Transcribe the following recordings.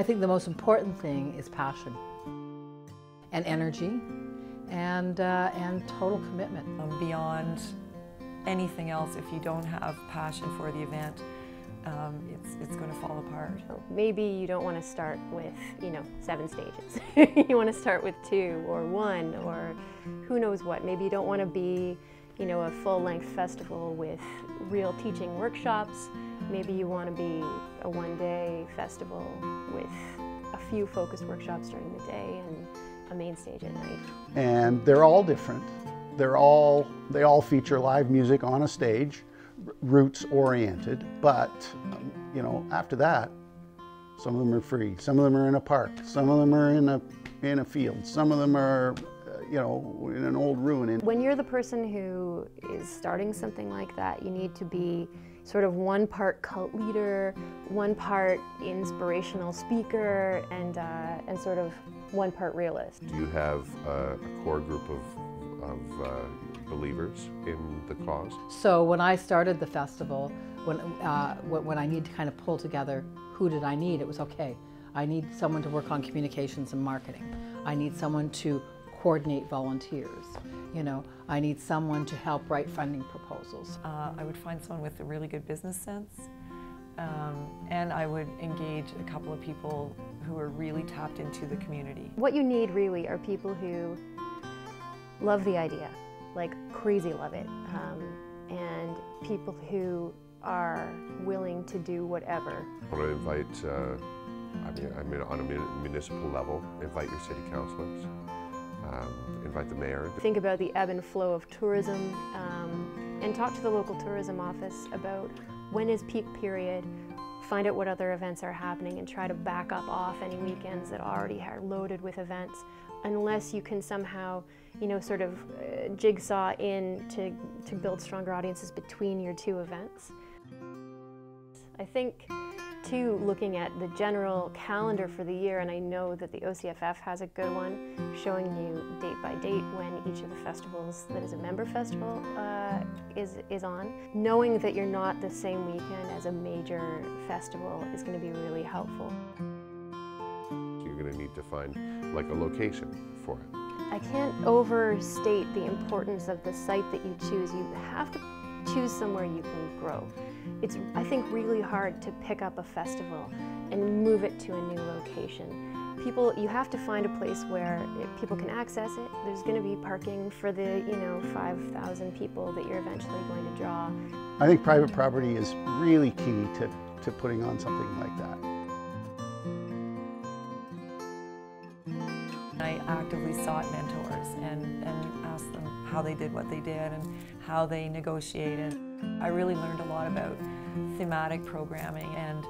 think the most important thing is passion and energy and total commitment. Beyond anything else, if you don't have passion for the event, it's going to fall apart. Maybe you don't want to start with, 7 stages. You want to start with 2 or 1 or who knows what. Maybe you don't want to be, a full-length festival with real teaching workshops. Maybe you want to be a one-day festival with a few focused workshops during the day and a main stage at night. And they're all different. They all feature live music on a stage, roots oriented, but after that, some of them are free, some of them are in a park, some of them are in a field, some of them are in an old ruin. When you're the person who is starting something like that, you need to be sort of one part cult leader, one part inspirational speaker, and sort of one part realist. Do you have a core group of believers in the cause? So when I started the festival, when I need to kind of pull together who did I need, it was okay. I need someone to work on communications and marketing. I need someone to coordinate volunteers. I need someone to help write funding proposals. I would find someone with a really good business sense, and I would engage a couple of people who are really tapped into the community. What you need really are people who love the idea, like crazy love it, and people who are willing to do whatever. I want to invite, on a municipal level, invite your city councillors, invite the mayor. Think about the ebb and flow of tourism, and talk to the local tourism office about when is peak period, find out what other events are happening, and try to back up off any weekends that already are loaded with events, unless you can somehow, sort of jigsaw in to build stronger audiences between your 2 events. I think, too, looking at the general calendar for the year, and I know that the OCFF has a good one, showing you date by date when each of the festivals that is a member festival is on. Knowing that you're not the same weekend as a major festival is going to be really helpful. You're going to need to find like a location for it. I can't overstate the importance of the site that you choose. You have to choose somewhere you can grow. It's, I think, really hard to pick up a festival and move it to a new location. You have to find a place where people can access it. There's going to be parking for the, 5,000 people that you're eventually going to draw. I think private property is really key to putting on something like that. I actively sought mentors and asked them how they did what they did and how they negotiated. I really learned a lot about thematic programming and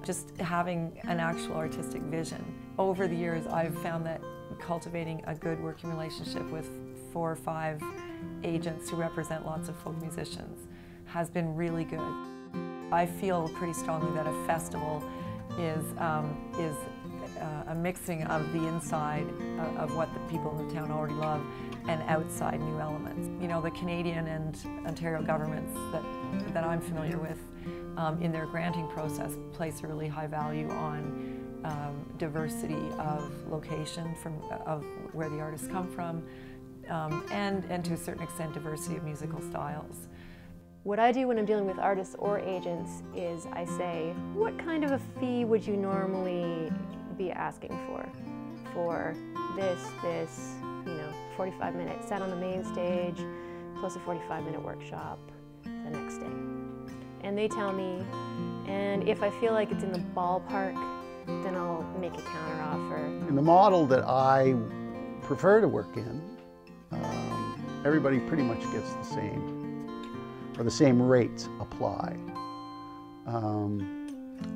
just having an actual artistic vision. Over the years, I've found that cultivating a good working relationship with 4 or 5 agents who represent lots of folk musicians has been really good. I feel pretty strongly that a festival is a mixing of the inside of what the people in the town already love and outside new elements. The Canadian and Ontario governments that I'm familiar with in their granting process place a really high value on diversity of location of where the artists come from, and to a certain extent diversity of musical styles. What I do when I'm dealing with artists or agents is I say, what kind of a fee would you normally be asking for this 45-minute set on the main stage plus a 45-minute workshop the next day. And they tell me, and if I feel like it's in the ballpark, then I'll make a counteroffer. In the model that I prefer to work in, everybody pretty much gets the same, or the same rates apply.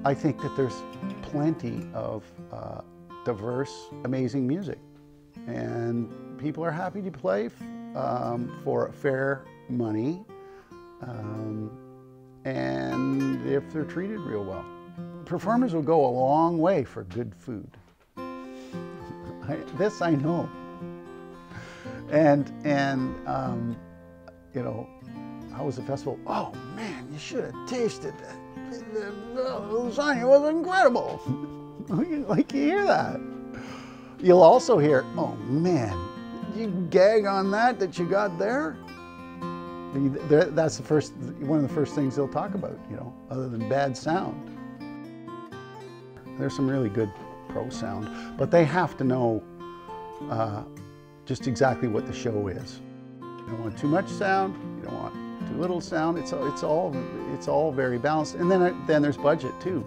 I think that there's plenty of diverse, amazing music, and people are happy to play for fair money, and if they're treated real well. Performers will go a long way for good food. This I know. And you know, how was the festival? Oh man, you should have tasted that. The lasagna was incredible. Like you hear that. You'll also hear, oh man, you gag on that you got there? That's one of the first things they'll talk about, you know, other than bad sound. There's some really good pro sound, but they have to know just exactly what the show is. You don't want too much sound, you don't want too little sound. It's all very balanced. And then there's budget too.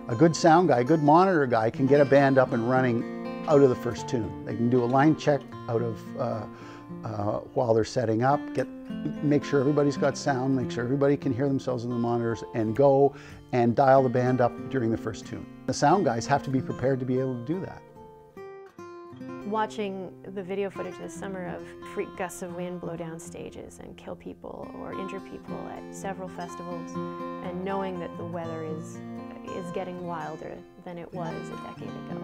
A good sound guy, a good monitor guy can get a band up and running out of the first tune. They can do a line check out of while they're setting up, make sure everybody's got sound, make sure everybody can hear themselves in the monitors, and go and dial the band up during the first tune. The sound guys have to be prepared to be able to do that. Watching the video footage this summer of freak gusts of wind blow down stages and kill people or injure people at several festivals, and knowing that the weather is getting wilder than it was a decade ago,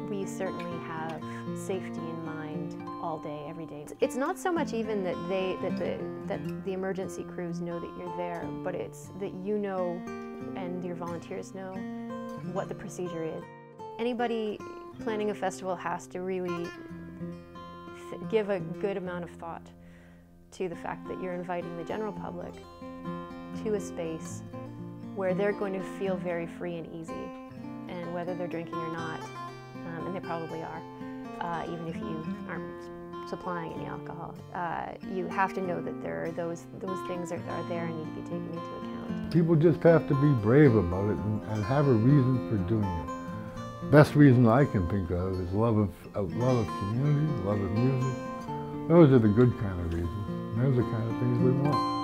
we certainly have safety in mind all day, every day. It's not so much even that the emergency crews know that you're there, but it's that you know and your volunteers know what the procedure is. Anybody planning a festival has to really give a good amount of thought to the fact that you're inviting the general public to a space where they're going to feel very free and easy, and whether they're drinking or not, and they probably are, even if you aren't supplying any alcohol, you have to know that there are those things that are there and need to be taken into account. People just have to be brave about it and have a reason for doing it. Best reason I can think of is love of community, love of music. Those are the good kind of reasons. Those are the kind of things we want.